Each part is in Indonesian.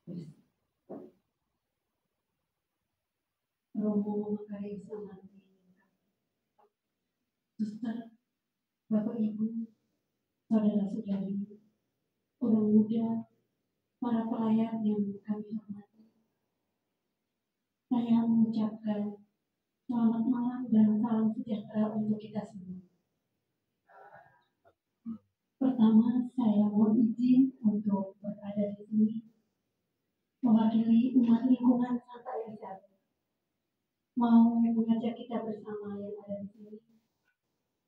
Romo Makarim Selamat, Suster, Bapak Ibu, saudara-saudari, orang muda, para pelayan yang kami hormati. Saya mengucapkan selamat malam dan salam sejahtera untuk kita semua. Pertama, saya mohon izin untuk berada di sini mewakili umat lingkungan Santa Elizabeth. Mau mengajak kita bersama yang ada di sini.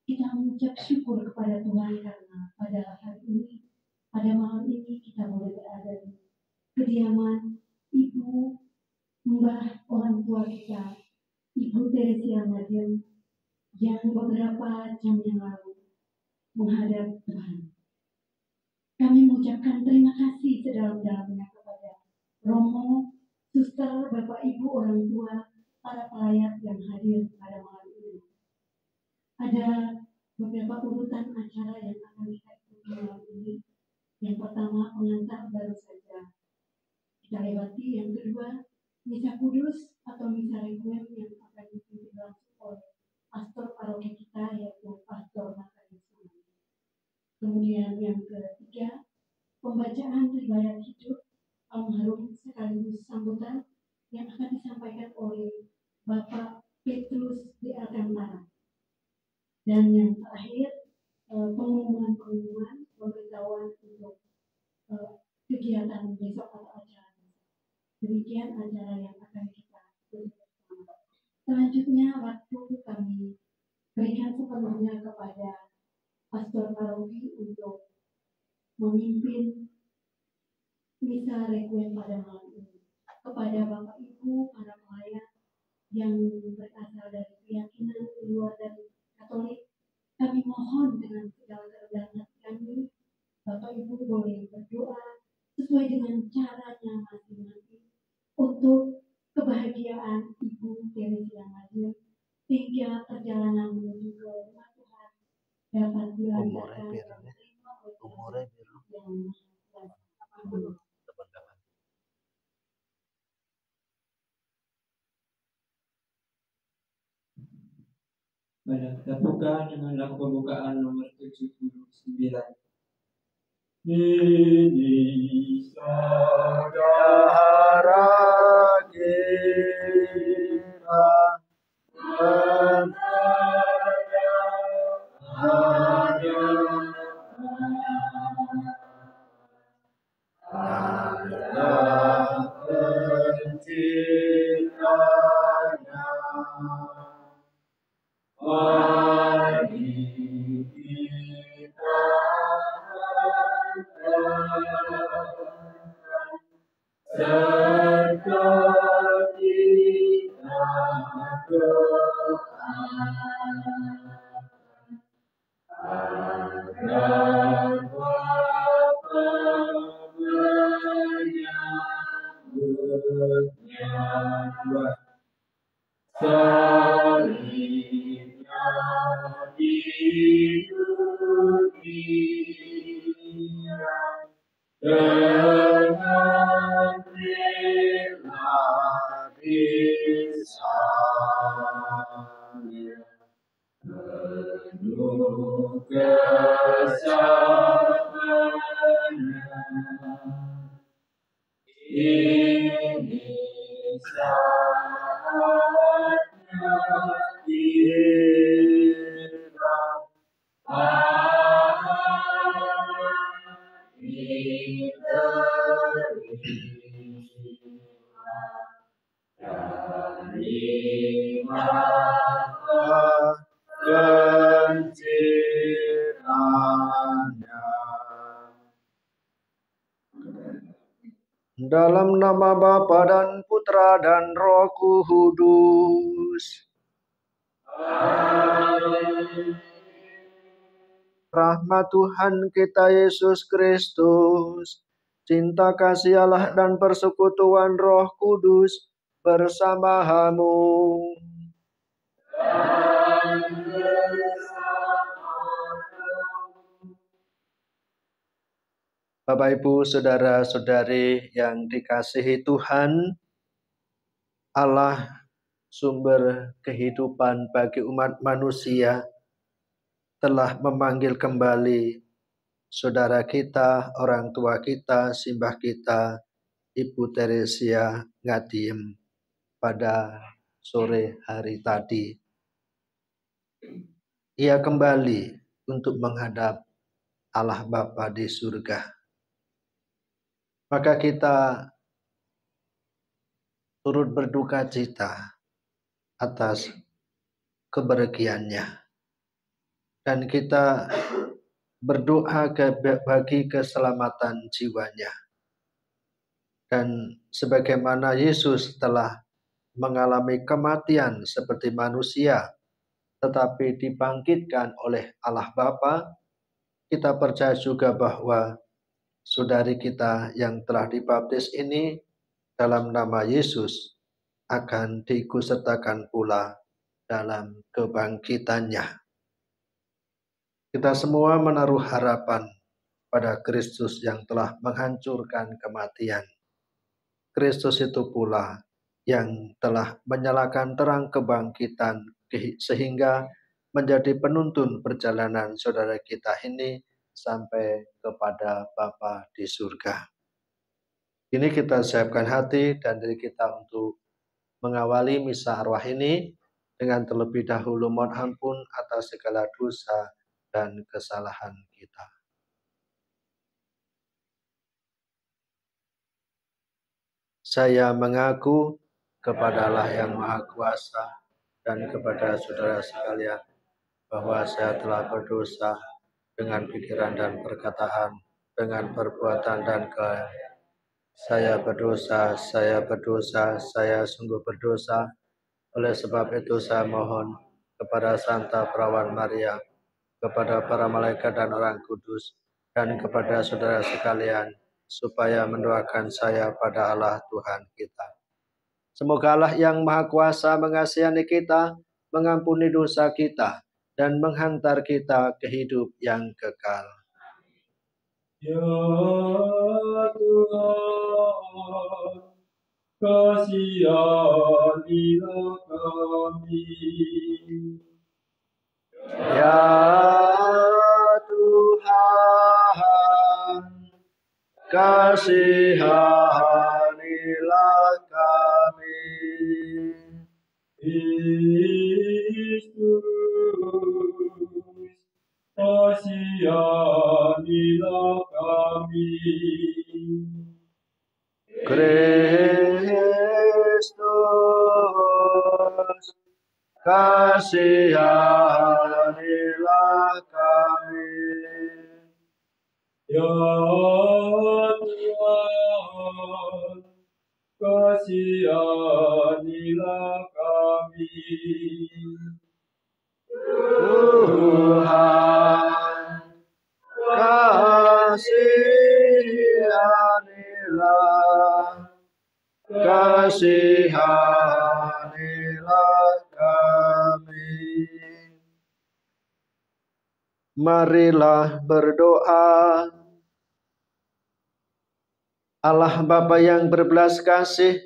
Kita mengucap syukur kepada Tuhan karena pada hari ini, pada malam ini kita boleh berada di kediaman Ibu Mbah orang tua kita, Ibu Teresia Madiun, yang beberapa jam yang lalu menghadap Tuhan. Kami mengucapkan terima kasih sedalam-dalamnya kepada Romo, Suster, Bapak Ibu orang tua, para pelayan yang hadir pada malam ini. Ada beberapa urutan acara yang akan kita ikuti malam ini. Yang pertama, pengantar baru saja kita lewati. Yang kedua, misa kudus atau misa requiem yang akan dipimpin langsung oleh pastor paroki kita, yaitu Pastor Makarim Selamat. Kemudian yang ketiga, pembacaan riwayat hidup almarhum sekaligus sambutan yang akan disampaikan oleh Bapak Petrus di Alcantara. Dan yang terakhir, pengumuman pemberitahuan untuk kegiatan besok atau acara. Demikian acara yang akan kita bersama. Selanjutnya waktu kami berikan sepenuhnya kepada Pastor Paroki untuk memimpin misa requiem pada malam ini. Kepada Bapak Ibu para pelayan yang berasal dari keyakinan luar dari Katolik, kami mohon dengan segala kerendahan hati kami, Bapak Ibu boleh berdoa sesuai dengan caranya masing-masing untuk kebahagiaan Ibu Teresia Madiun, sehingga perjalanan menuju ke rumah Tuhan dapat dilancarkan dan diterima oleh Tuhan yang Maha Kuasa. Baik, kita buka dengan lagu pembukaan nomor 79. Ini saudara kita, Dalam nama Bapa dan Putra dan Roh Kudus. Rahmat Tuhan kita Yesus Kristus, cinta kasih Allah dan persekutuan Roh Kudus bersamamu. Bapak, Ibu, saudara-saudari yang dikasihi Tuhan, Allah sumber kehidupan bagi umat manusia telah memanggil kembali saudara kita, orang tua kita, simbah kita, Ibu Teresia Ngadiem pada sore hari tadi. Ia kembali untuk menghadap Allah Bapa di surga. Maka kita turut berduka cita atas kepergiannya. Dan kita berdoa bagi keselamatan jiwanya. Dan sebagaimana Yesus telah mengalami kematian seperti manusia, tetapi dibangkitkan oleh Allah Bapa, kita percaya juga bahwa saudari kita yang telah dibaptis ini dalam nama Yesus akan diikutsertakan pula dalam kebangkitannya. Kita semua menaruh harapan pada Kristus yang telah menghancurkan kematian. Kristus itu pula yang telah menyalakan terang kebangkitan sehingga menjadi penuntun perjalanan saudara kita ini sampai kepada Bapa di surga. Ini kita siapkan hati dan diri kita untuk mengawali misa arwah ini dengan terlebih dahulu mohon ampun atas segala dosa dan kesalahan kita. Saya mengaku kepada Allah yang Maha Kuasa dan kepada saudara sekalian bahwa saya telah berdosa dengan pikiran dan perkataan, dengan perbuatan dan saya berdosa, saya sungguh berdosa. Oleh sebab itu saya mohon kepada Santa Perawan Maria, kepada para malaikat dan orang kudus, dan kepada saudara sekalian, supaya mendoakan saya pada Allah Tuhan kita. Semoga Allah yang Maha Kuasa mengasihi kita, mengampuni dosa kita, dan menghantar kita ke hidup yang kekal. Ya Tuhan, kasihanilah kami. Ya Tuhan, kasihanilah kami. Kristus, kasihanilah kami. Kristus, kasihanilah kami. Ya Tuhan, kasihanilah kami. Tuhan, kasihanilah kami. Marilah berdoa. Allah Bapa yang berbelas kasih,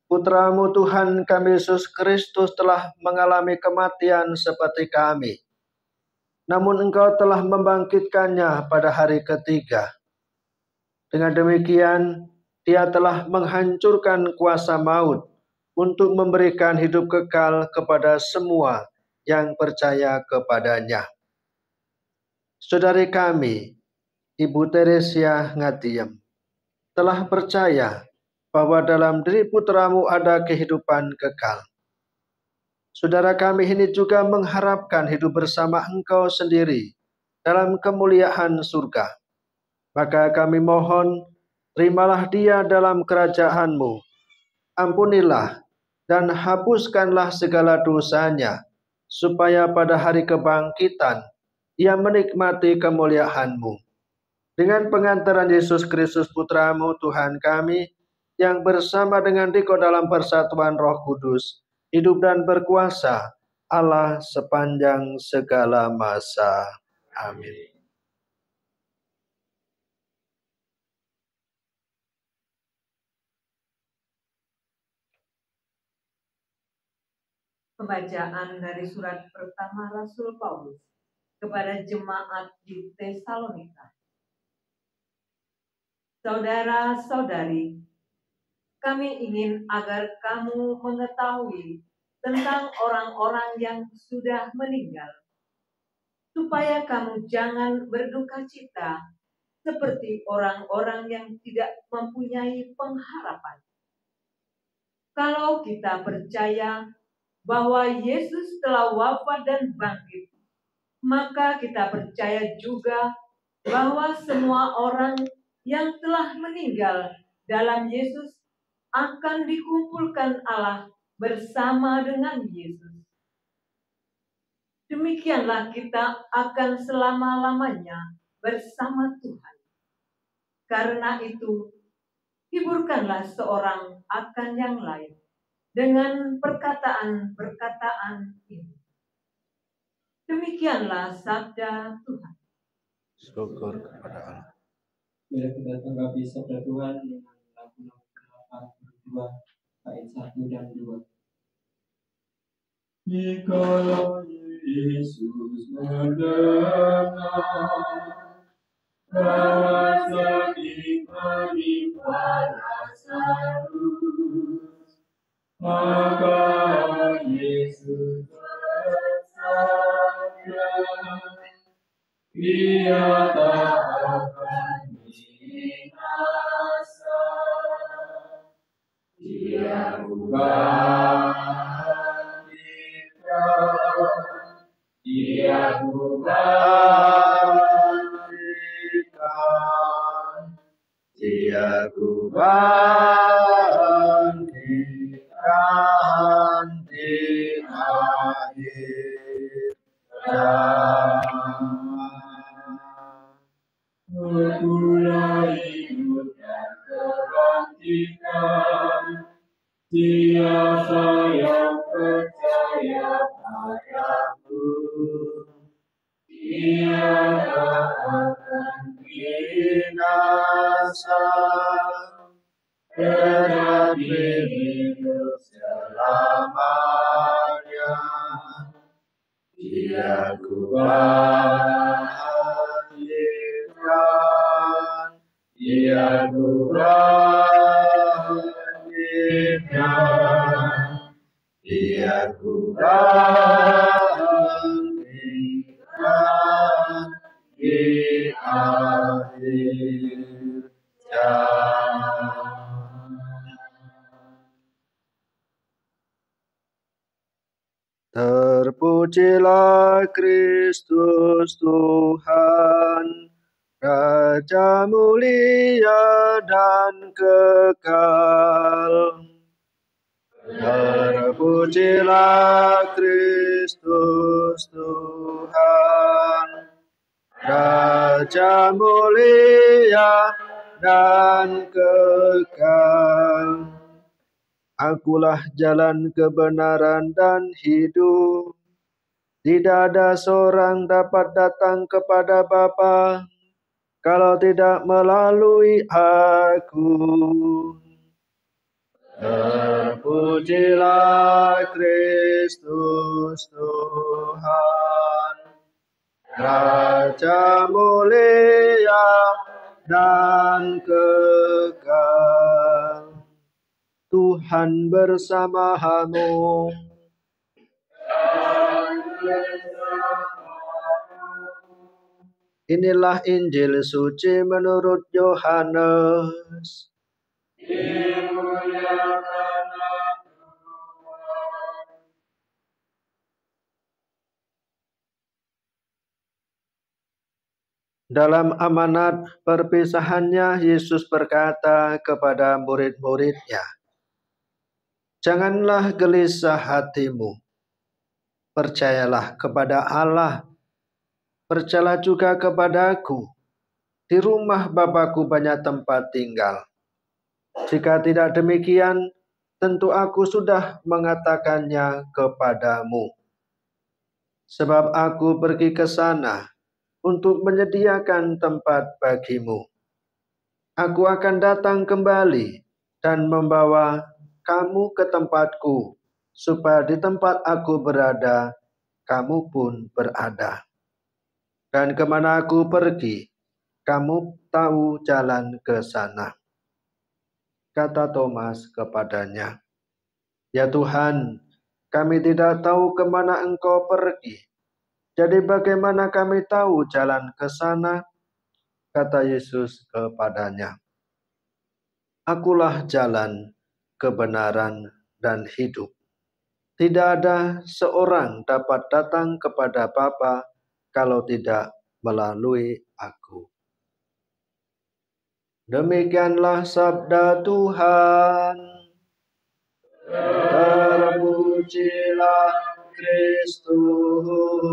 Putra-Mu Tuhan kami Yesus Kristus telah mengalami kematian seperti kami. Namun Engkau telah membangkitkannya pada hari ketiga. Dengan demikian, Dia telah menghancurkan kuasa maut untuk memberikan hidup kekal kepada semua yang percaya kepadanya. Saudari kami, Ibu Teresia Ngadiem, telah percaya bahwa dalam diri putramu ada kehidupan kekal. Saudara kami ini juga mengharapkan hidup bersama Engkau sendiri dalam kemuliaan surga. Maka kami mohon, terimalah dia dalam kerajaan-Mu. Ampunilah dan hapuskanlah segala dosanya, supaya pada hari kebangkitan ia menikmati kemuliaan-Mu. Dengan pengantaran Yesus Kristus Putra-Mu Tuhan kami, yang bersama dengan Dikau dalam persatuan Roh Kudus, hidup dan berkuasa Allah sepanjang segala masa. Amin. Pembacaan dari surat pertama Rasul Paulus kepada jemaat di Tesalonika. Saudara-saudari, kami ingin agar kamu mengetahui tentang orang-orang yang sudah meninggal, supaya kamu jangan berduka cita seperti orang-orang yang tidak mempunyai pengharapan. Kalau kita percaya bahwa Yesus telah wafat dan bangkit, maka kita percaya juga bahwa semua orang yang telah meninggal dalam Yesus akan dikumpulkan Allah bersama dengan Yesus. Demikianlah kita akan selama-lamanya bersama Tuhan. Karena itu, hiburkanlah seorang akan yang lain dengan perkataan-perkataan ini. Demikianlah sabda Tuhan. Syukur kepada Allah. Bila kita tanggapi sabda Tuhan dengan lagu 82 bait 1 dan 2. Jikalau Yesus mendengar bahwa sakit menimpa Lazarus, maka Yesus bersabda, Ia tak akan binasa. Dia kubangkitkan, Dia kubangkitkan, Dia kubangkitkan di akhir zaman. Akulah hidup dan kebangkitan, siapa yang percaya padaku, dia tak akan binasa, tetapi hidup selamanya. Dia kubangkitkan, Dia kubangkitkan, Dia kubangkitkan di akhir zaman. Terpujilah Kristus Tuhan, Raja mulia dan kekal. Terpujilah Kristus Tuhan, Raja mulia dan kekal. Akulah jalan kebenaran dan hidup. Tidak ada seorang dapat datang kepada Bapa kalau tidak melalui aku. Terpujilah Kristus Tuhan, Raja mulia dan kekal. Tuhan bersamamu. Inilah Injil suci menurut Yohanes. Dalam amanat perpisahannya, Yesus berkata kepada murid-muridnya, "Janganlah gelisah hatimu. Percayalah kepada Allah. Percayalah juga kepadaku. Di rumah Bapa-Ku banyak tempat tinggal. Jika tidak demikian, tentu aku sudah mengatakannya kepadamu. Sebab aku pergi ke sana untuk menyediakan tempat bagimu. Aku akan datang kembali dan membawa kamu ke tempatku, supaya di tempat aku berada, kamu pun berada. Dan kemana aku pergi, kamu tahu jalan ke sana. Kata Thomas kepadanya, ya Tuhan, kami tidak tahu kemana Engkau pergi. Jadi bagaimana kami tahu jalan ke sana? Kata Yesus kepadanya, Akulah jalan, kebenaran, dan hidup. Tidak ada seorang dapat datang kepada Bapa kalau tidak melalui aku. Demikianlah sabda Tuhan. Terpujilah Kristus.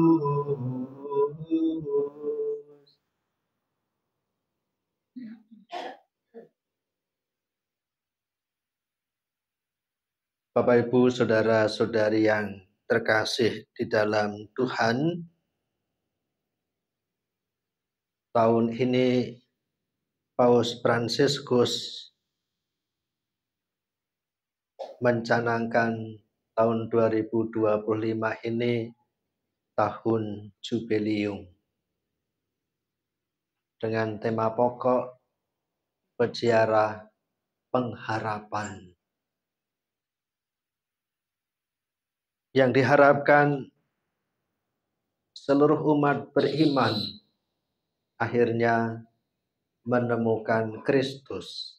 Bapak Ibu saudara-saudari yang terkasih di dalam Tuhan, tahun ini Paus Fransiskus mencanangkan tahun 2025 ini tahun jubileum dengan tema pokok Peziarah Pengharapan. Yang diharapkan seluruh umat beriman akhirnya menemukan Kristus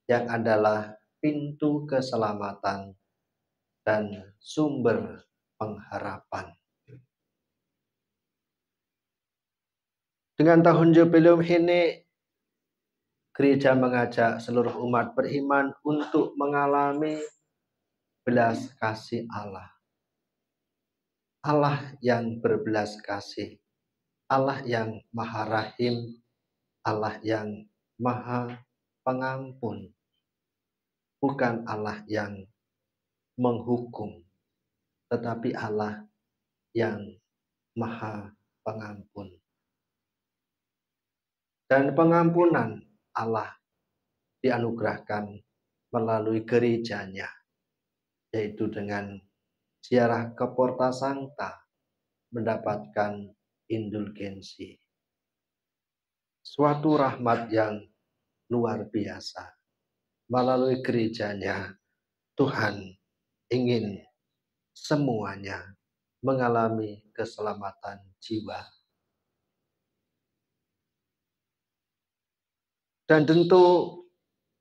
yang adalah pintu keselamatan dan sumber pengharapan. Dengan tahun jubileum ini, gereja mengajak seluruh umat beriman untuk mengalami belas kasih Allah. Allah yang berbelas kasih, Allah yang maha rahim, Allah yang maha pengampun, bukan Allah yang menghukum, tetapi Allah yang maha pengampun. Dan pengampunan Allah dianugerahkan melalui gerejanya, yaitu dengan ziarah ke Porta Sancta mendapatkan indulgensi. Suatu rahmat yang luar biasa. Melalui gerejanya, Tuhan ingin semuanya mengalami keselamatan jiwa. Dan tentu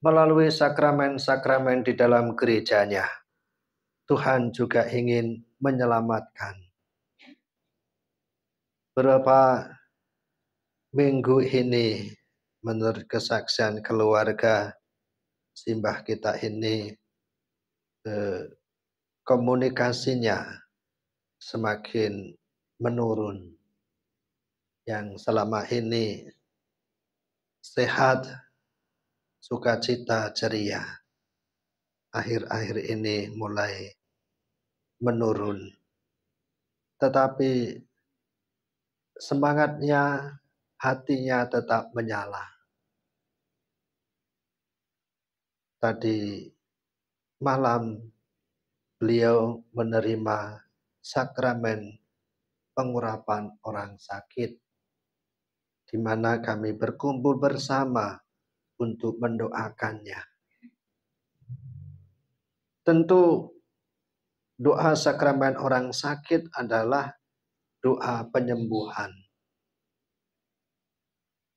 melalui sakramen-sakramen di dalam gerejanya, Tuhan juga ingin menyelamatkan. Beberapa minggu ini, menurut kesaksian keluarga simbah kita ini, komunikasinya semakin menurun. Yang selama ini sehat, sukacita, ceria, akhir-akhir ini mulai menurun. Tetapi semangatnya, hatinya tetap menyala. Tadi malam beliau menerima sakramen pengurapan orang sakit, di mana kami berkumpul bersama untuk mendoakannya. Tentu doa sakramen orang sakit adalah doa penyembuhan.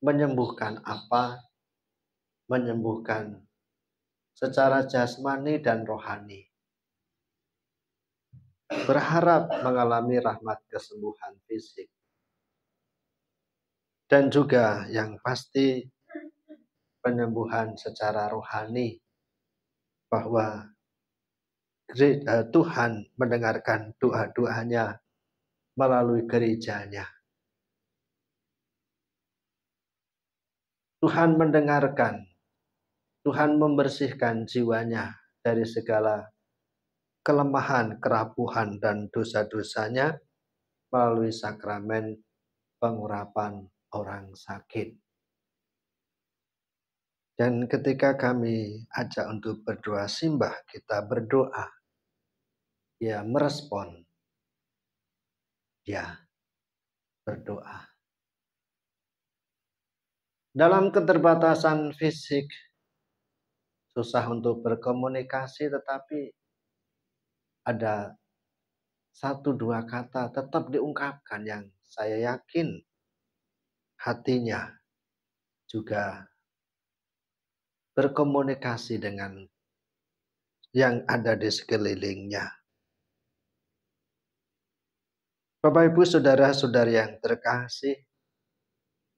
Menyembuhkan apa? Menyembuhkan secara jasmani dan rohani. Berharap mengalami rahmat kesembuhan fisik. Dan juga yang pasti penyembuhan secara rohani. Bahwa Tuhan mendengarkan doa-doanya melalui gerejanya. Tuhan mendengarkan, Tuhan membersihkan jiwanya dari segala kelemahan, kerapuhan, dan dosa-dosanya melalui sakramen pengurapan orang sakit. Dan ketika kami ajak untuk berdoa simbah, kita berdoa dia merespon, dia berdoa. Dalam keterbatasan fisik, susah untuk berkomunikasi, tetapi ada 1-2 kata tetap diungkapkan yang saya yakin hatinya juga berkomunikasi dengan yang ada di sekelilingnya. Bapak, Ibu, saudara-saudari yang terkasih,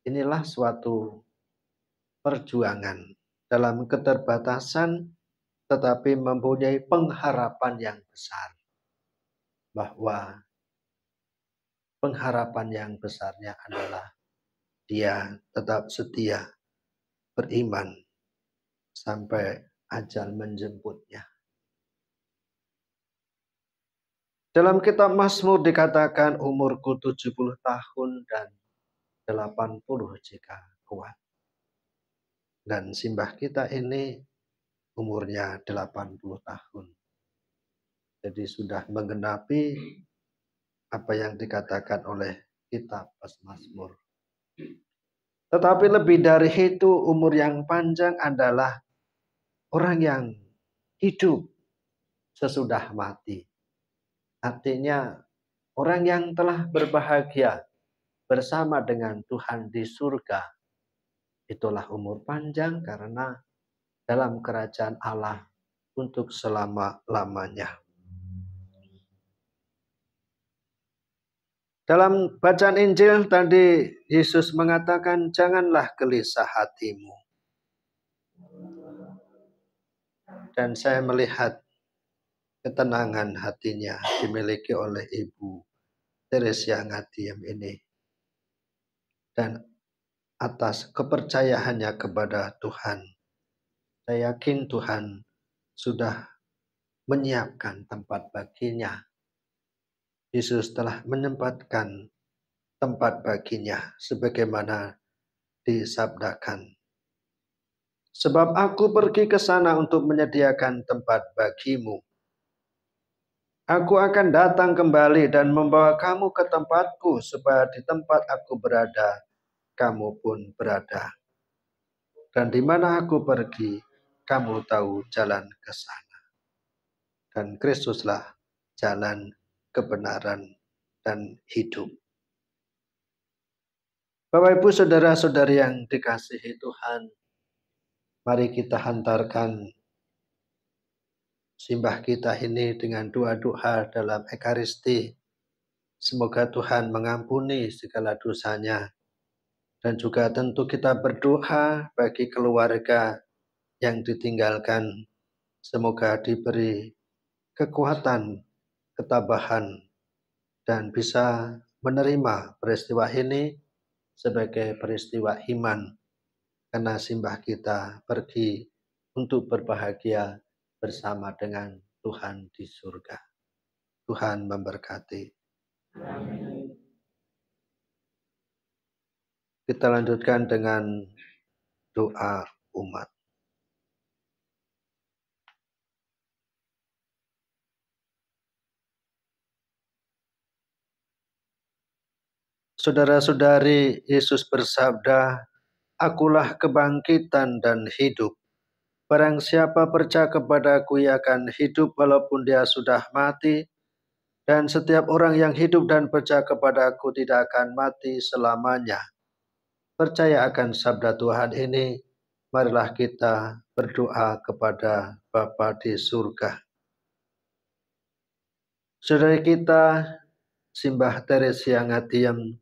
inilah suatu perjuangan dalam keterbatasan tetapi mempunyai pengharapan yang besar. Bahwa pengharapan yang besarnya adalah dia tetap setia beriman sampai ajal menjemputnya. Dalam kitab Mazmur dikatakan umurku 70 tahun dan 80 jika kuat. Dan simbah kita ini umurnya 80 tahun. Jadi sudah menggenapi apa yang dikatakan oleh kitab Mazmur. Tetapi lebih dari itu, umur yang panjang adalah orang yang hidup sesudah mati. Artinya orang yang telah berbahagia bersama dengan Tuhan di surga. Itulah umur panjang karena dalam kerajaan Allah untuk selama-lamanya. Dalam bacaan Injil tadi Yesus mengatakan, janganlah gelisah hatimu. Dan saya melihat ketenangan hatinya dimiliki oleh Ibu Teresia Ngadiem ini. Dan atas kepercayaannya kepada Tuhan, saya yakin Tuhan sudah menyiapkan tempat baginya. Yesus telah menempatkan tempat baginya sebagaimana disabdakan. Sebab aku pergi ke sana untuk menyediakan tempat bagimu. Aku akan datang kembali dan membawa kamu ke tempatku, supaya di tempat aku berada, kamu pun berada. Dan di mana aku pergi, kamu tahu jalan ke sana. Dan Kristuslah jalan, kebenaran, dan hidup. Bapak, Ibu, saudara-saudari yang dikasihi Tuhan, mari kita hantarkan simbah kita ini dengan doa-doa dalam Ekaristi. Semoga Tuhan mengampuni segala dosanya. Dan juga tentu kita berdoa bagi keluarga yang ditinggalkan. Semoga diberi kekuatan, ketabahan, dan bisa menerima peristiwa ini sebagai peristiwa iman. Karena simbah kita pergi untuk berbahagia bersama dengan Tuhan di surga. Tuhan memberkati. Amin. Kita lanjutkan dengan doa umat. Saudara-saudari, Yesus bersabda, akulah kebangkitan dan hidup. Barang siapa percaya kepadaku, ia akan hidup walaupun dia sudah mati. Dan setiap orang yang hidup dan percaya kepadaku tidak akan mati selamanya. Percaya akan sabda Tuhan ini, marilah kita berdoa kepada Bapa di surga. Saudara kita, simbah Teresia Ngadiem,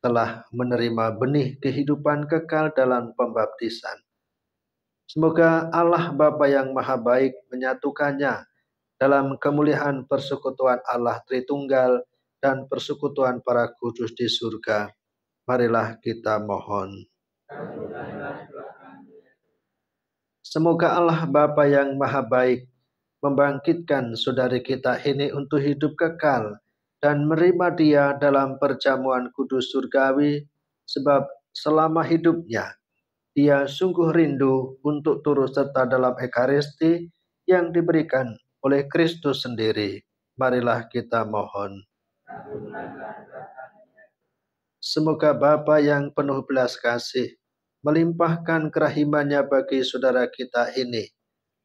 telah menerima benih kehidupan kekal dalam pembaptisan. Semoga Allah Bapa yang Maha Baik menyatukannya dalam kemuliaan persekutuan Allah Tritunggal dan persekutuan para kudus di surga. Marilah kita mohon. Semoga Allah Bapa yang Maha Baik membangkitkan saudari kita ini untuk hidup kekal dan menerima dia dalam perjamuan kudus surgawi, sebab selama hidupnya dia sungguh rindu untuk turut serta dalam Ekaristi yang diberikan oleh Kristus sendiri. Marilah kita mohon. Semoga Bapa yang penuh belas kasih melimpahkan kerahimannya bagi saudara kita ini.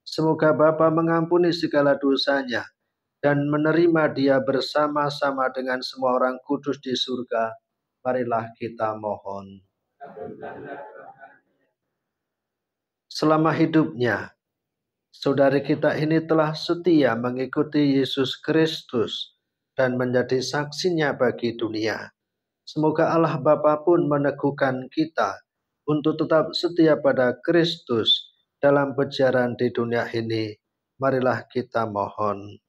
Semoga Bapa mengampuni segala dosanya dan menerima dia bersama-sama dengan semua orang kudus di surga. Marilah kita mohon. Selama hidupnya, saudari kita ini telah setia mengikuti Yesus Kristus dan menjadi saksinya bagi dunia. Semoga Allah Bapa pun meneguhkan kita untuk tetap setia pada Kristus dalam berjalan di dunia ini. Marilah kita mohon.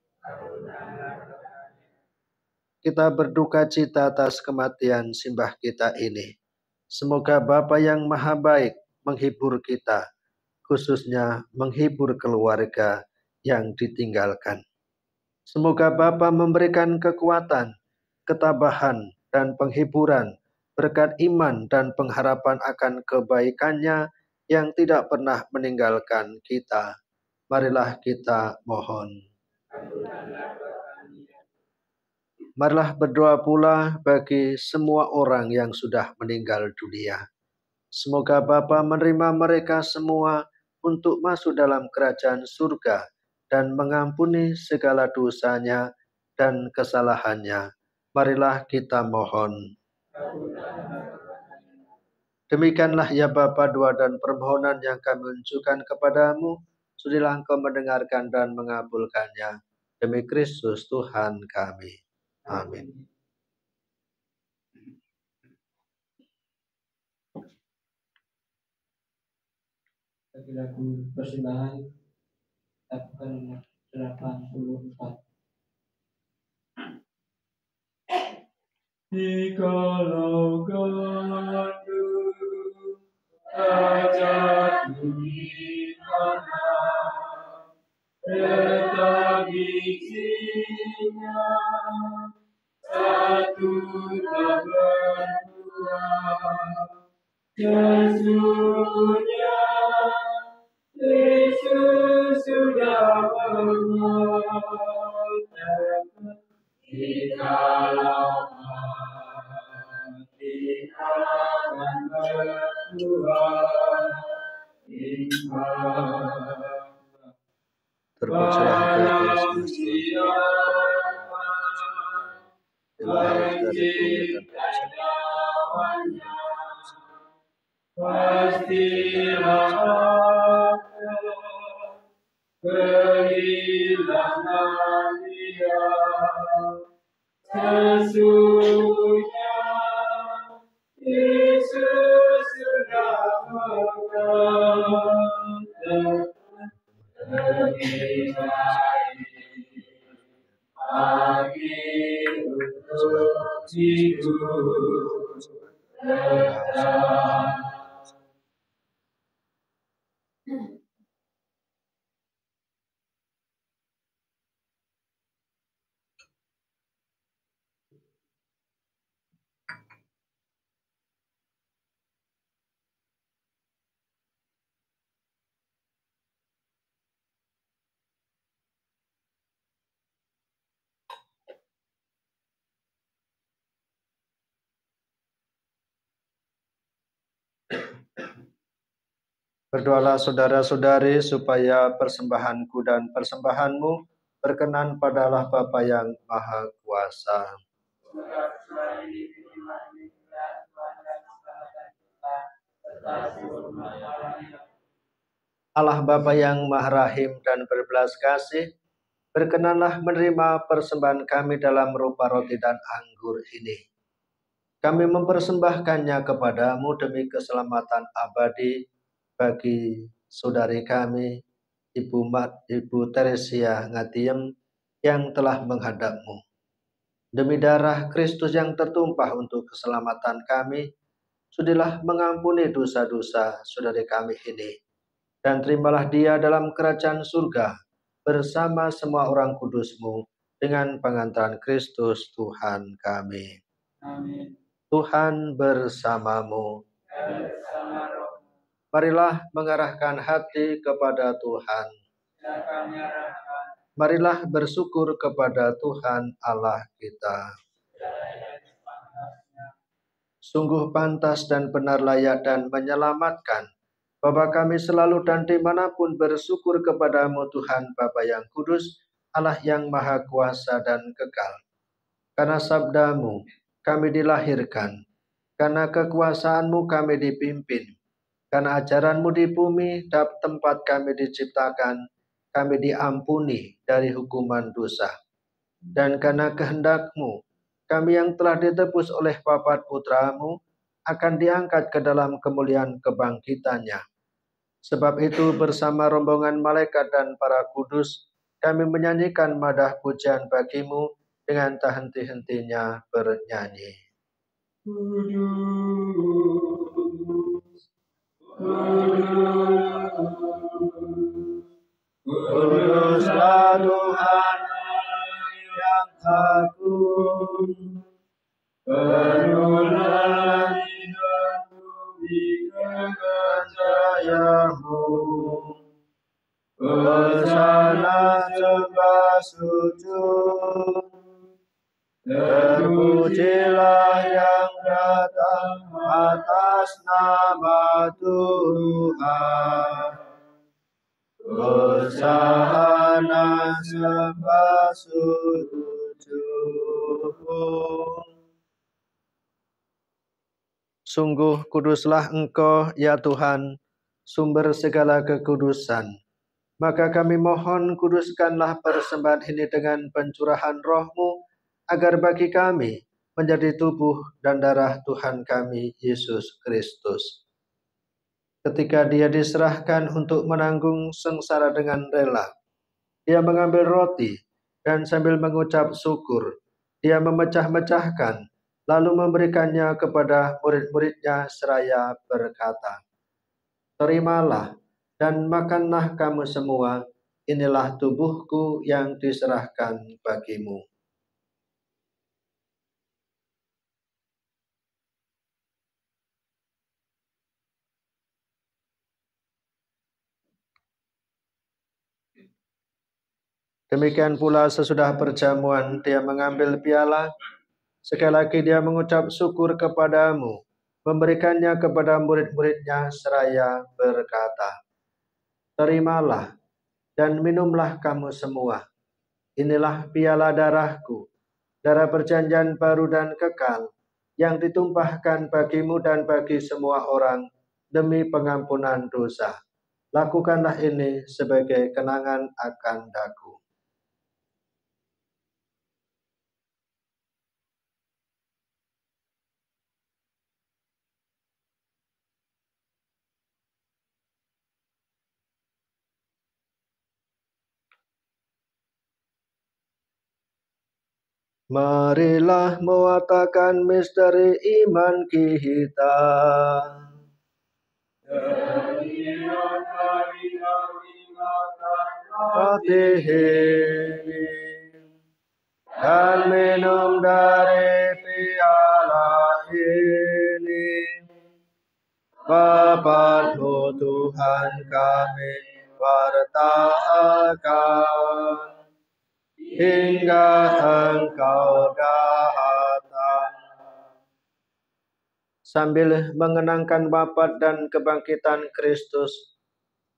Kita berduka cita atas kematian simbah kita ini. Semoga Bapa yang Maha Baik menghibur kita, khususnya menghibur keluarga yang ditinggalkan. Semoga Bapa memberikan kekuatan, ketabahan, dan penghiburan berkat iman dan pengharapan akan kebaikannya yang tidak pernah meninggalkan kita. Marilah kita mohon. Marilah berdoa pula bagi semua orang yang sudah meninggal dunia. Semoga Bapa menerima mereka semua untuk masuk dalam kerajaan surga dan mengampuni segala dosanya dan kesalahannya. Marilah kita mohon. Demikianlah ya Bapa doa dan permohonan yang kami unjukkan kepadamu. Sudilah Engkau mendengarkan dan mengabulkannya. Demi Kristus Tuhan kami. Amin. Bagi lagu persembahan Tabuhan 84. Jikalau gandum terjatuh di tanah, tetap bijinya satu tak berbuah. Sesungguhnya Yesus sudah mengatakan, jikalau mati akan berbuah iman. Terpujilah Engkau Tuhan pastilah kehilangan dia. Sesungguhnya Yesus sudah mengatakan, lebih baik pagi untuk hidup tetap. Berdoalah saudara-saudari supaya persembahanku dan persembahanmu berkenan pada Allah Bapa yang Maha Kuasa. Allah Bapa yang Maha Rahim dan berbelas kasih, berkenanlah menerima persembahan kami dalam rupa roti dan anggur ini. Kami mempersembahkannya kepadamu demi keselamatan abadi bagi saudari kami, Ibu Teresia Ngatiem yang telah menghadapmu. Demi darah Kristus yang tertumpah untuk keselamatan kami, sudilah mengampuni dosa-dosa saudari kami ini. Dan terimalah dia dalam kerajaan surga bersama semua orang kudus-Mu dengan pengantaran Kristus Tuhan kami. Amin. Tuhan bersamamu. Marilah mengarahkan hati kepada Tuhan. Marilah bersyukur kepada Tuhan Allah kita. Sungguh pantas dan benar, layak dan menyelamatkan Bapa kami selalu dan dimanapun bersyukur kepadamu Tuhan Bapa yang kudus, Allah yang maha kuasa dan kekal. Karena sabdamu kami dilahirkan, karena kekuasaanmu kami dipimpin, karena ajaranmu di bumi tempat kami diciptakan, kami diampuni dari hukuman dosa. Dan karena kehendakmu, kami yang telah ditebus oleh wafat putramu akan diangkat ke dalam kemuliaan kebangkitannya. Sebab itu bersama rombongan malaikat dan para kudus, kami menyanyikan madah pujian bagimu dengan tak henti-hentinya bernyanyi. Kuduslah Tuhan yang agung, penuh langit dan bumi dengan cahayamu. Hosana sembah sujud, terpujilah yang datang atas nama Tuhan. Hosana sembah sujud. Sungguh kuduslah Engkau, ya Tuhan, sumber segala kekudusan. Maka kami mohon, kuduskanlah persembahan ini dengan pencurahan Roh-Mu, agar bagi kami menjadi tubuh dan darah Tuhan kami, Yesus Kristus. Ketika Dia diserahkan untuk menanggung sengsara dengan rela, Dia mengambil roti dan sambil mengucap syukur, Dia memecah-mecahkan, lalu memberikannya kepada murid-muridnya seraya berkata, "Terimalah dan makanlah kamu semua, inilah tubuhku yang diserahkan bagimu." Demikian pula sesudah perjamuan, Dia mengambil piala, sekali lagi Dia mengucap syukur kepadamu, memberikannya kepada murid-muridnya seraya berkata, "Terimalah dan minumlah kamu semua. Inilah piala darahku, darah perjanjian baru dan kekal, yang ditumpahkan bagimu dan bagi semua orang demi pengampunan dosa. Lakukanlah ini sebagai kenangan akan daku." Marilah mewartakan misteri iman kita. Roti ini dan minum dari piala ini. Bapa-Mu Tuhan kami wartakan hingga Engkau datang. Sambil mengenangkan wafat dan kebangkitan Kristus,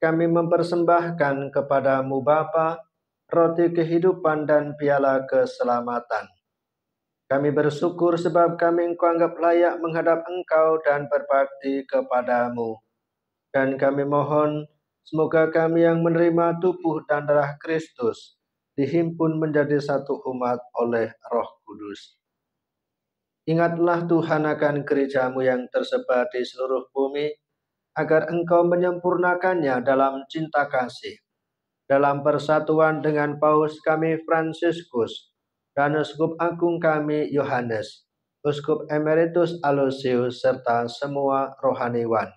kami mempersembahkan kepadamu Bapa, roti kehidupan dan piala keselamatan. Kami bersyukur sebab kami Engkau anggap layak menghadap Engkau dan berbakti kepadamu. Dan kami mohon, semoga kami yang menerima tubuh dan darah Kristus dihimpun menjadi satu umat oleh Roh Kudus. Ingatlah Tuhan akan gereja-Mu yang tersebar di seluruh bumi, agar Engkau menyempurnakannya dalam cinta kasih, dalam persatuan dengan Paus kami Fransiskus, dan Uskup Agung kami Yohanes, Uskup Emeritus Aloysius, serta semua rohaniwan.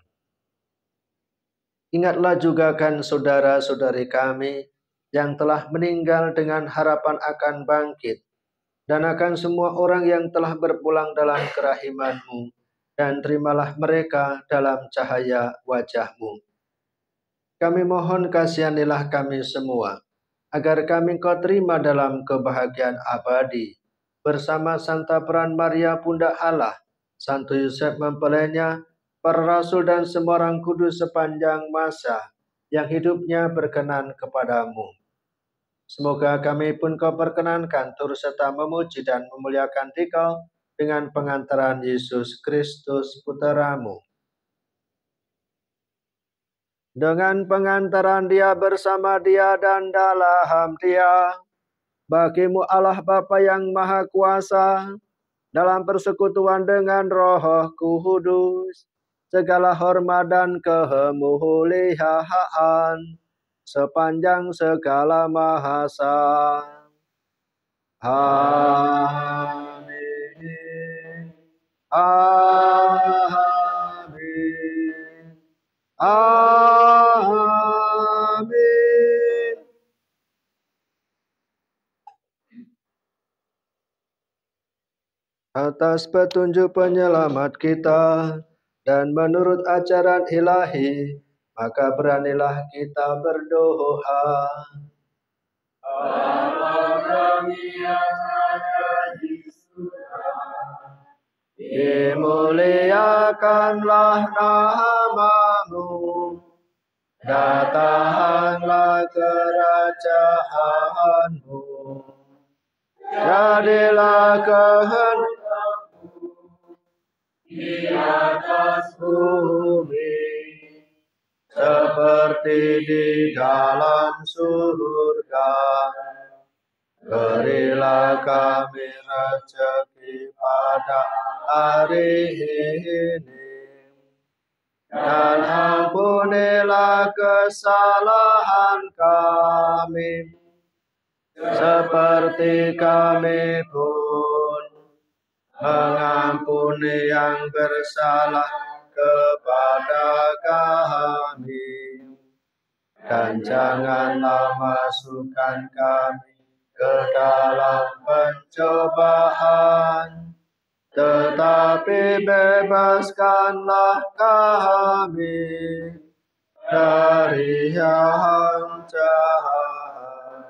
Ingatlah juga kan saudara-saudari kami yang telah meninggal dengan harapan akan bangkit, dan akan semua orang yang telah berpulang dalam kerahiman-Mu, dan terimalah mereka dalam cahaya wajah-Mu. Kami mohon kasihanilah kami semua, agar kami Kau terima dalam kebahagiaan abadi. Bersama Santa Peran Maria Bunda Allah, Santo Yosef mempelainya, para rasul dan semua orang kudus sepanjang masa yang hidupnya berkenan kepadamu. Semoga kami pun Kau perkenankan turut serta memuji dan memuliakan Dikau dengan pengantaran Yesus Kristus Putra-Mu. Dengan pengantaran Dia, bersama Dia, dan dalam Dia, bagimu Allah Bapa yang Maha Kuasa, dalam persekutuan dengan Roh Kudus, segala hormat dan kemuliaan sepanjang segala masa. Amin. Amin. Amin. Atas petunjuk penyelamat kita dan menurut ajaran ilahi, maka beranilah kita berdoa. Bapa kami yang ada di surga, dimuliakanlah namamu, datanglah kerajaanmu, jadilah kehendakmu di atas bumi seperti di dalam surga. Berilah kami rezeki pada hari ini, dan ampunilah kesalahan kami, seperti kami pun mengampuni yang bersalah kepada kami. Dan janganlah masukkan kami ke dalam pencobaan, tetapi bebaskanlah kami dari yang jahat.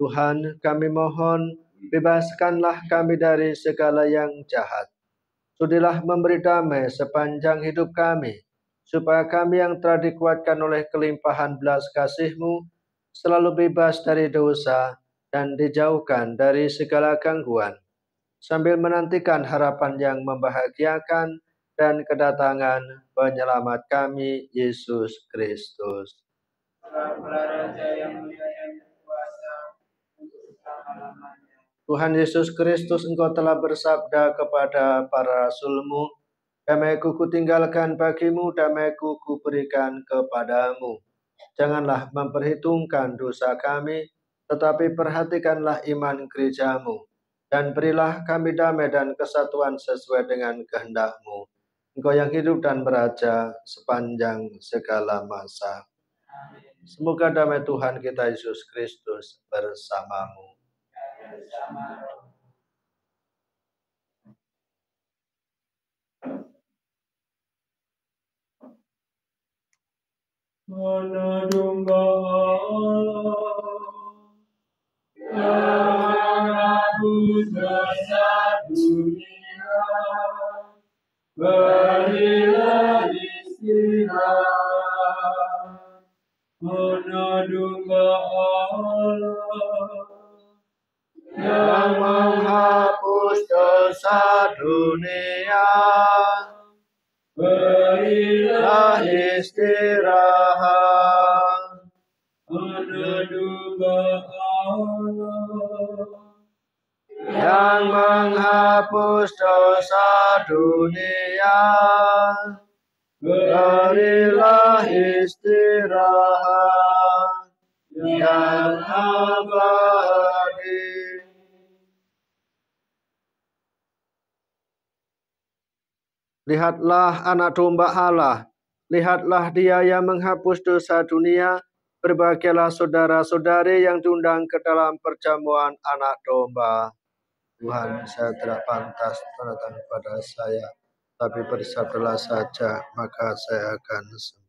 Tuhan, kami mohon, bebaskanlah kami dari segala yang jahat. Sudilah memberi damai sepanjang hidup kami, supaya kami yang telah dikuatkan oleh kelimpahan belas kasih-Mu selalu bebas dari dosa dan dijauhkan dari segala gangguan, sambil menantikan harapan yang membahagiakan dan kedatangan penyelamat kami, Yesus Kristus. Raja yang mulia dan berkuasa untuk selama-lamanya. Tuhan Yesus Kristus, Engkau telah bersabda kepada para rasul-Mu, damai-Ku kutinggalkan bagimu, damai-Ku kuberikan kepadamu. Janganlah memperhitungkan dosa kami, tetapi perhatikanlah iman gereja-Mu, dan berilah kami damai dan kesatuan sesuai dengan kehendak-Mu. Engkau yang hidup dan beraja sepanjang segala masa. Semoga damai Tuhan kita Yesus Kristus bersamamu. Mana domba Allah yang menghapus dosa dunia, berilah istirahat. Mana domba Allah yang menghapus dosa dunia, berilah istirahat. Mana domba Allah yang menghapus dosa dunia, berilah istirahat yang abadi. Lihatlah anak domba Allah, lihatlah Dia yang menghapus dosa dunia. Berbahagialah saudara-saudari yang diundang ke dalam perjamuan anak domba. Tuhan, saya tidak pantas datang kepada saya, tapi bersabdalah saja, maka saya akan sembuh.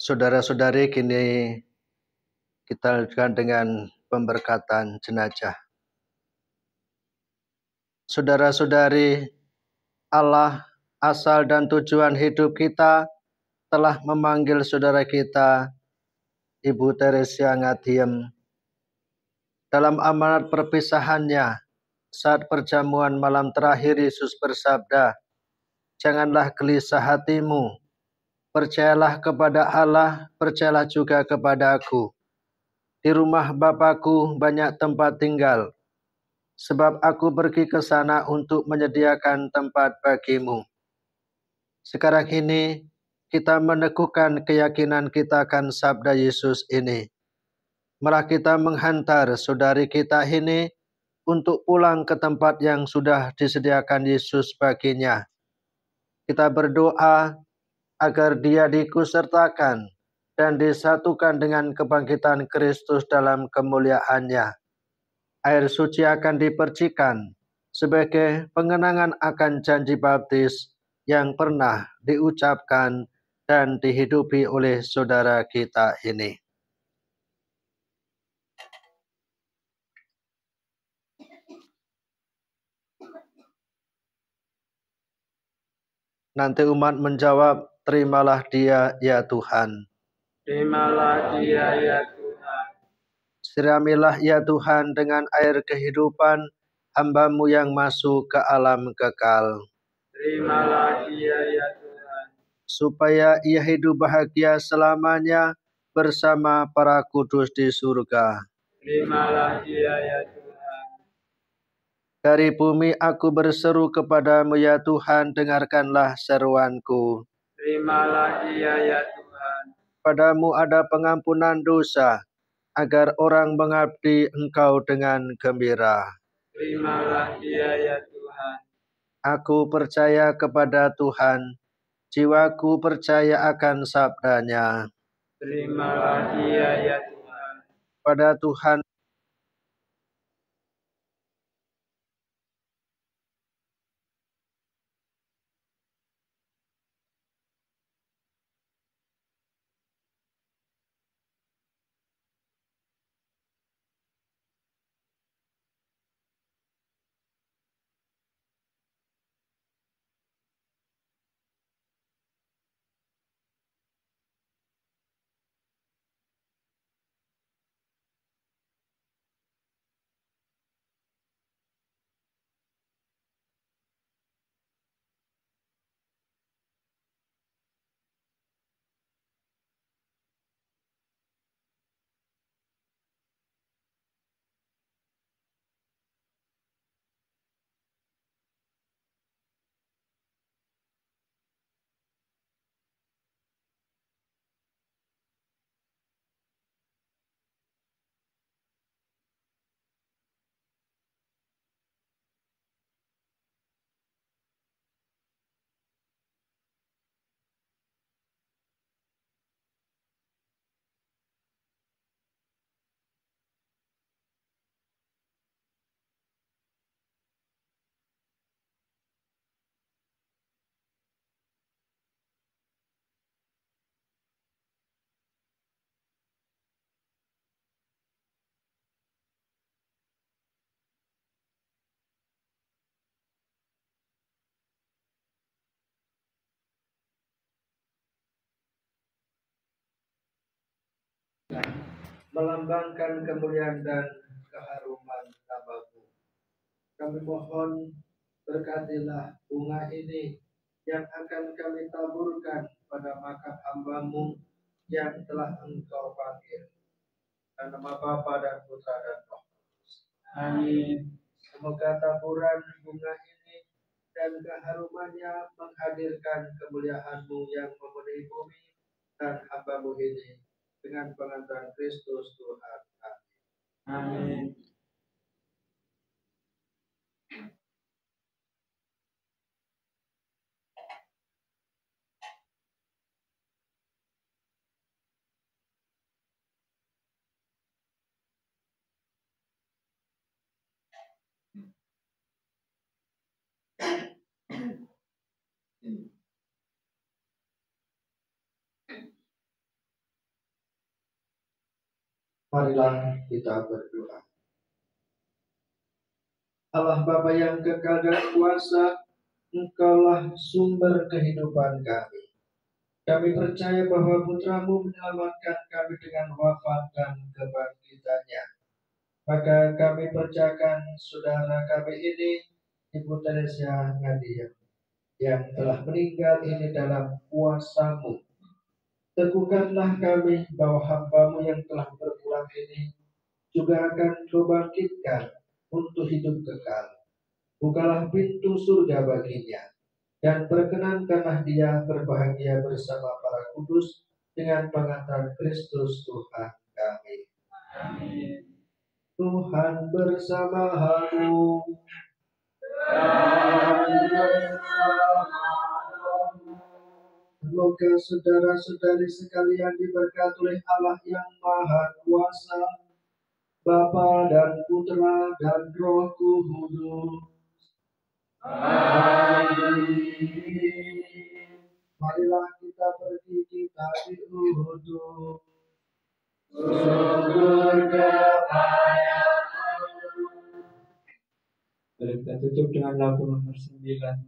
Saudara-saudari, kini kita lanjutkan dengan pemberkatan jenazah. Saudara-saudari, Allah, asal dan tujuan hidup kita, telah memanggil saudara kita, Ibu Teresia Ngadiem, dalam amanat perpisahannya. Saat perjamuan malam terakhir, Yesus bersabda, "Janganlah gelisah hatimu, percayalah kepada Allah, percayalah juga kepada Aku. Di rumah Bapakku banyak tempat tinggal, sebab Aku pergi ke sana untuk menyediakan tempat bagimu." Sekarang ini kita meneguhkan keyakinan kita akan sabda Yesus ini. Malah kita menghantar saudari kita ini untuk pulang ke tempat yang sudah disediakan Yesus baginya. Kita berdoa agar dia diikutsertakan dan disatukan dengan kebangkitan Kristus dalam kemuliaannya. Air suci akan dipercikan sebagai pengenangan akan janji baptis yang pernah diucapkan dan dihidupi oleh saudara kita ini. Nanti umat menjawab, "Terimalah dia, ya Tuhan." Terimalah dia ya Tuhan. Siramilah ya Tuhan dengan air kehidupan hamba-Mu yang masuk ke alam kekal. Terimalah dia ya Tuhan. Supaya ia hidup bahagia selamanya bersama para kudus di surga. Terimalah dia ya Tuhan. Dari bumi aku berseru kepadamu ya Tuhan, dengarkanlah seruanku. Terimalah dia ya Tuhan. Padamu ada pengampunan dosa, agar orang mengabdi Engkau dengan gembira. Terimalah dia ya Tuhan. Aku percaya kepada Tuhan, jiwaku percaya akan sabdanya. Terimalah dia ya Tuhan. Pada Tuhan melambangkan kemuliaan dan keharuman nama-Mu. Kami mohon berkatilah bunga ini yang akan kami taburkan pada makam hamba-Mu yang telah Engkau panggil. Dalam nama Bapa dan Putra dan Roh Kudus. Amin. Semoga taburan bunga ini dan keharumannya menghadirkan kemuliaan-Mu yang memenuhi bumi dan hamba-Mu ini dengan pengantaran Kristus Tuhan. Amin. Marilah kita berdoa. Allah Bapa yang kekal dan kuasa, Engkaulah sumber kehidupan kami. Kami percaya bahwa Putra-Mu menyelamatkan kami dengan wafat dan kebangkitannya. Maka kami percayakan saudara kami ini, Ibu Teresia Nadia, yang telah meninggal ini dalam kuasa-Mu. Teguhkanlah kami bahwa hamba-Mu yang telah berpulang ini juga akan Kau bangkitkan untuk hidup kekal. Bukalah pintu surga baginya, dan perkenankanlah dia berbahagia bersama para kudus dengan pengantar Kristus Tuhan kami. Amin. Tuhan bersamamu. Semoga saudara-saudari sekalian diberkati oleh Allah yang Maha Kuasa, Bapa dan Putra dan Roh Kudus. Amin. Marilah kita pergi, kita diutus. Syukur kepada Mari kita tutup dengan lagu nomor 91.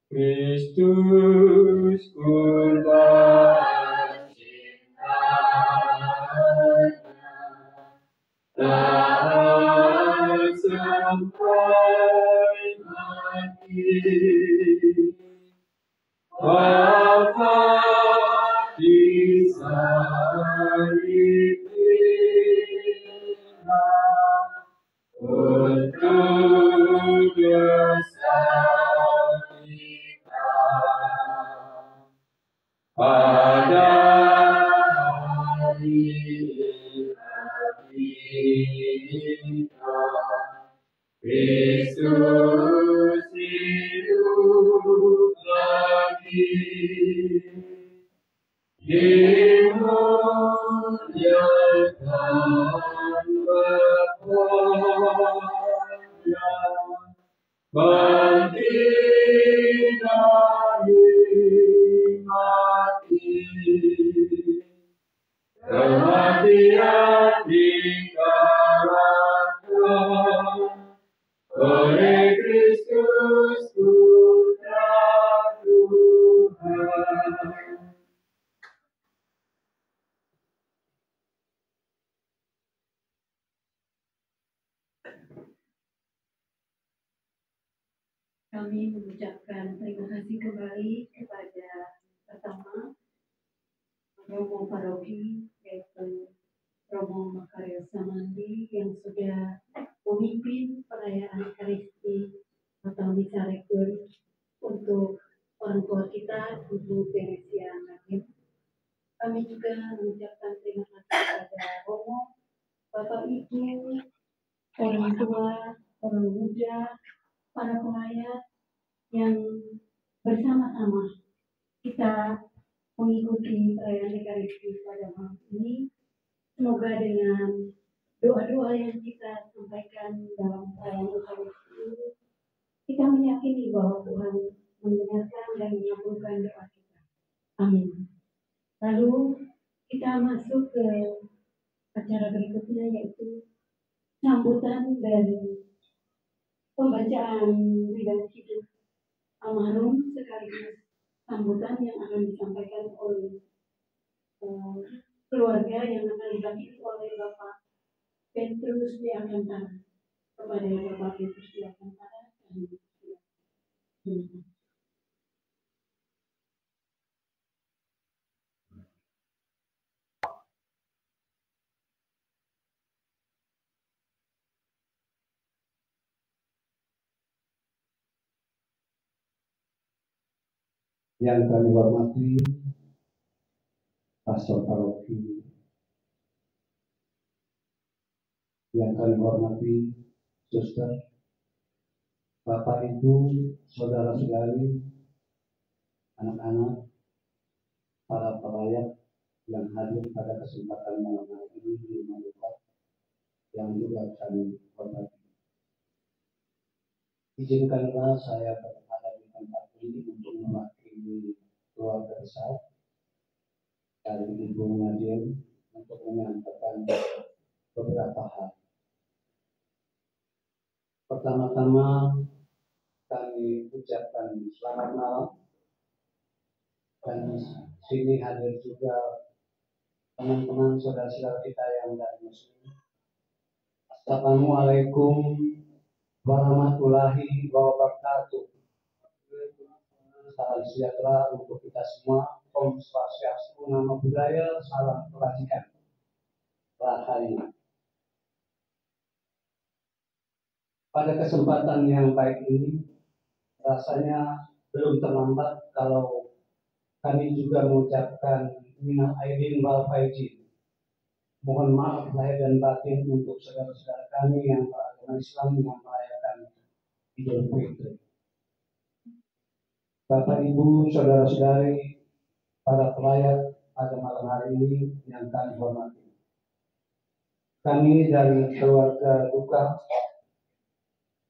Kristus kurban cintanya tak sampai mati, wafat di salib untuk dosa kita. Pada hari kita, Kristus hidup lagi, dimuliakan Bapa-Nya, bangkit dari mati, kematian dikalahkan oleh Kristus Putra Tuhan. Kami mengucapkan terima kasih kembali kepada pertama Romo Paroki, yaitu Romo Makario Samandi yang sudah memimpin perayaan Ekaristi atau Misa Requiem untuk orang tua kita, Ibu Teresia Nadia. Kami juga mengucapkan terima kasih kepada Romo, Bapak Ibu, orang tua, orang muda, para pelayat yang bersama-sama kita mengikuti perayaan Ekaristi pada malam ini. Semoga dengan doa-doa yang kita sampaikan dalam perayaan Ekaristi ini, kita meyakini bahwa Tuhan mendengarkan dan mengabulkan doa kita. Amin. Lalu kita masuk ke acara berikutnya, yaitu sambutan dari pembacaan riwayat hidup almarhum sekaligus sambutan yang akan disampaikan oleh keluarga yang akan didampingi oleh Bapak Petrus Diakantara. Kepada Bapak Petrus Diakantara dan yang kami hormati Pastor Paroki, yang kami hormati Suster, Bapak Ibu, saudara-saudari, anak-anak, para pelayat yang hadir pada kesempatan malam hari ini di Maluka, yang juga kami hormati. Izinkanlah saya berada di tempat ini untuk mewakili keluarga besar dari Ibu Nadia untuk menyampaikan beberapa hal. Pertama-tama kami ucapkan selamat malam, dan di sini hadir juga teman-teman saudara-saudara kita yang dari Muslim. Assalamualaikum warahmatullahi wabarakatuh. Salam sejahtera untuk kita semua. Om Swastiastu, Namo Buddhaya, salam kebajikan. Rahayu. Pada kesempatan yang baik ini, rasanya belum terlambat kalau kami juga mengucapkan minal aidin wal faizin. Mohon maaf lahir dan batin untuk saudara-saudara kami yang beragama Islam yang merayakan Idul Fitri. Bapak, Ibu, saudara-saudari, para pelayat pada malam hari ini yang kami hormati. Kami dari keluarga duka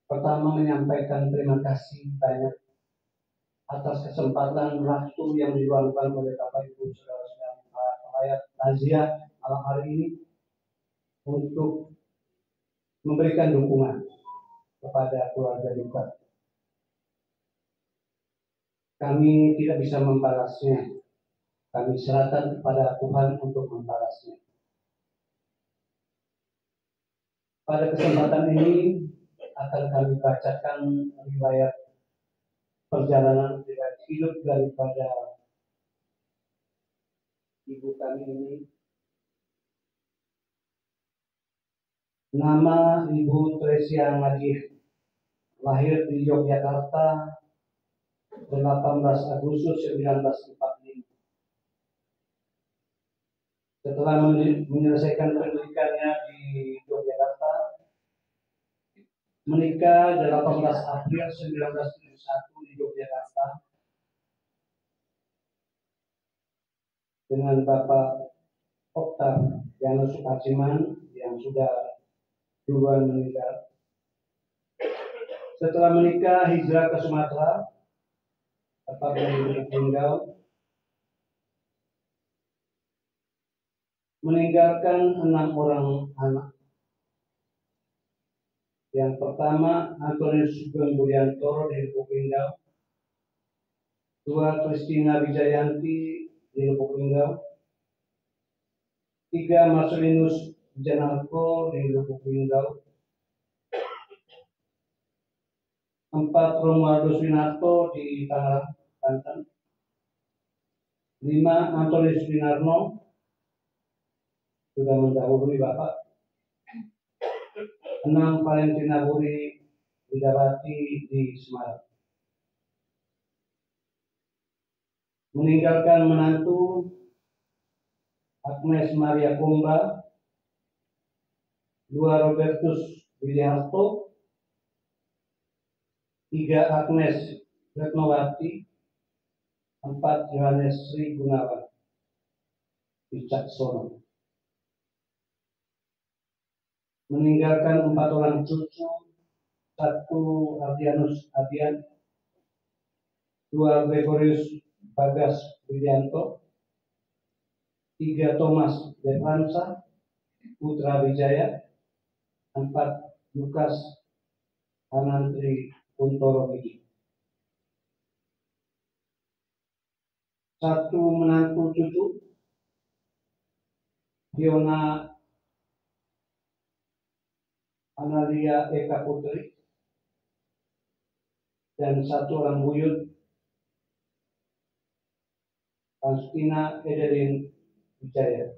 pertama menyampaikan terima kasih banyak atas kesempatan waktu yang diluangkan oleh Bapak, Ibu, saudara-saudari, para pelayat Lazia malam hari ini untuk memberikan dukungan kepada keluarga duka. Kami tidak bisa membalasnya. Kami serahkan kepada Tuhan untuk membalasnya. Pada kesempatan ini akan kami bacakan riwayat perjalanan riwayat hidup daripada ibu kami ini. Nama Ibu Tresia Ngajih, lahir di Yogyakarta 18 Agustus 1945. Setelah menyelesaikan pendidikannya di Yogyakarta, menikah 18 April 1971 di Yogyakarta dengan Bapak Oktav Janus Sukaciman yang sudah duluan meninggal. Setelah menikah, hijrah ke Sumatera, tepatnya di Lubuk Linggau, meninggalkan 6 orang anak. Yang pertama, Antonius Sugeng Budiantoro di Lubuk Linggau. 2, Kristina Wijayanti di Lubuk Linggau. 3, Marcelinus Janarko di Lubuk Linggau. 4, Romualdus Winarto di Tangerang, Banten. 5, Antonius Winarno, sudah mendahului Bapak. 6, Valentina Buri Widawati di Semarang. Meninggalkan menantu Agnes Maria Kumba. 2, Robertus Widiarto. 3, Agnes Retnowati. 4, Yohanes Sri Gunawan Wicaksono. Meninggalkan 4 orang cucu. 1, Ardianus Adian. 2, Gregorius Bagas Widianto. 3, Thomas Devansa Putra Wijaya. 4, Lukas Anantri Kuntoro Gigi. 1 menantu cucu, Fiona Analia Eka Putri, dan 1 orang buyut, Faustina Ederin Wijaya.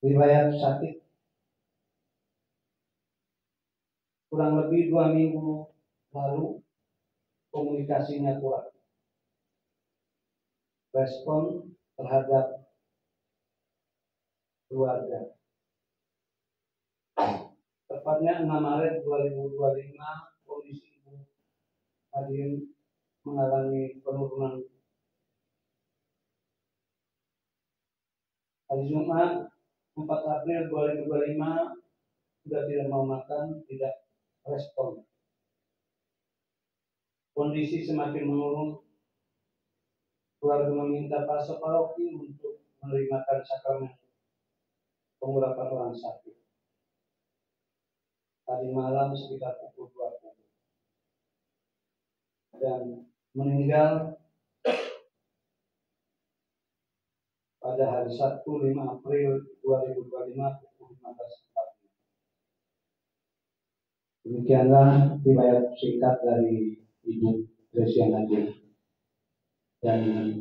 Riwayat sakit. Kurang lebih 2 minggu lalu komunikasinya kurang. Respon terhadap keluarga. Tepatnya 6 Maret 2025, kondisi Ibu Adin mengalami penurunan. Hari Jumat 4 April 2025 sudah tidak mau makan, tidak respon. Kondisi semakin menurun. keluarga meminta Pastor Paroki untuk menerimakan sakramen pengurapan orang sakit. Tadi malam sekitar pukul 20. Dan meninggal pada hari Sabtu 5 April 2025 pukul 15.45. Demikianlah riwayat singkat dari Ibu Gresia Nadia. Dan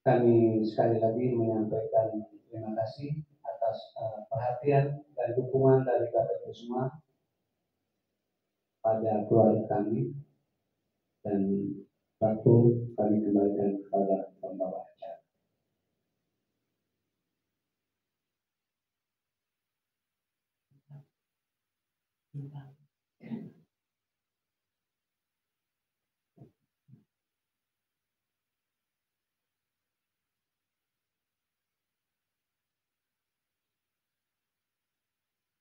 kami sekali lagi menyampaikan terima kasih atas perhatian dan dukungan dari KPP semua pada keluarga kami, dan waktu kami kembalikan kepada pembawa acara.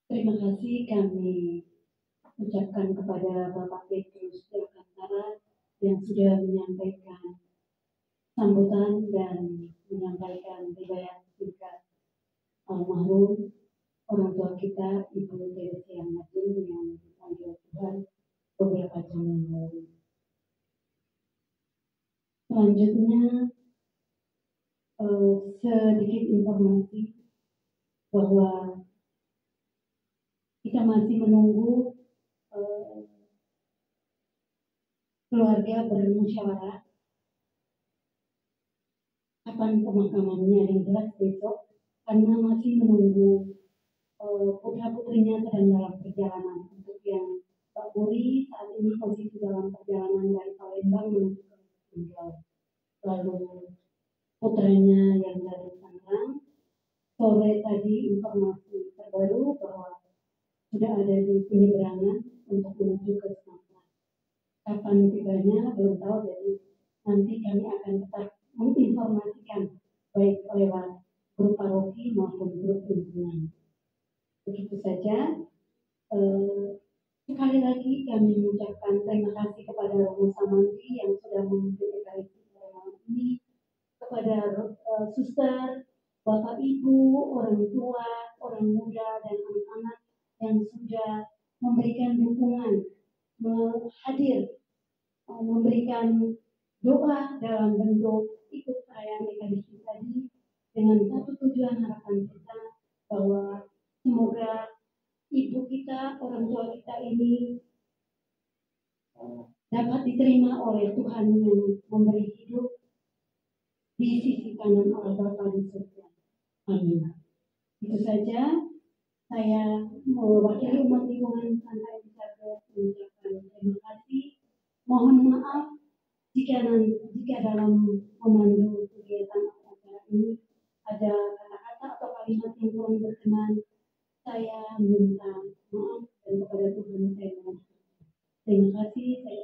Terima kasih kami ucapkan kepada Bapak Petrus Dirgantara yang sudah menyampaikan sambutan dan menyampaikan riwayat singkat almarhum orang tua kita Ibu Gresia Nadia yang dipanggil Tuhan beberapa jam yang lalu. Selanjutnya sedikit informasi bahwa kita masih menunggu keluarga bermusyawarah kapan pemakamannya, yang jelas besok, karena masih menunggu putra putrinya sedang dalam perjalanan. Untuk yang Pak Puri saat ini posisi dalam perjalanan dari Palembang menuju ke Pulau. Lalu putranya yang dari Tangerang, sore tadi informasi terbaru bahwa sudah ada di penyeberangan untuk menuju ke Sumatera. Kapan tibanya belum tahu, jadi nanti kami akan tetap menginformasikan baik lewat grup paroki maupun grup lingkungan. Begitu saja. Sekali lagi kami mengucapkan terima kasih kepada Romo Samantri yang sudah memimpin ekaristi pada malam ini, kepada suster, bapak ibu, orang tua, orang muda, dan anak-anak yang sudah memberikan dukungan, hadir, memberikan doa dalam bentuk ikut perayaan ekaristi tadi, dengan satu tujuan harapan kita bahwa semoga ibu kita, orang tua kita ini dapat diterima oleh Tuhan yang memberi hidup di sisi kanan Allah Bapa di surga. Amin. Itu saja. Saya mewakili umat lingkungan Santa Elizabeth mengucapkan terima kasih. Mohon maaf jika dalam memandu kegiatan acara ini ada kata-kata atau kalimat yang kurang berkenan. Saya minta maaf, dan kepada Tuhan saya mohon. Terima kasih. Saya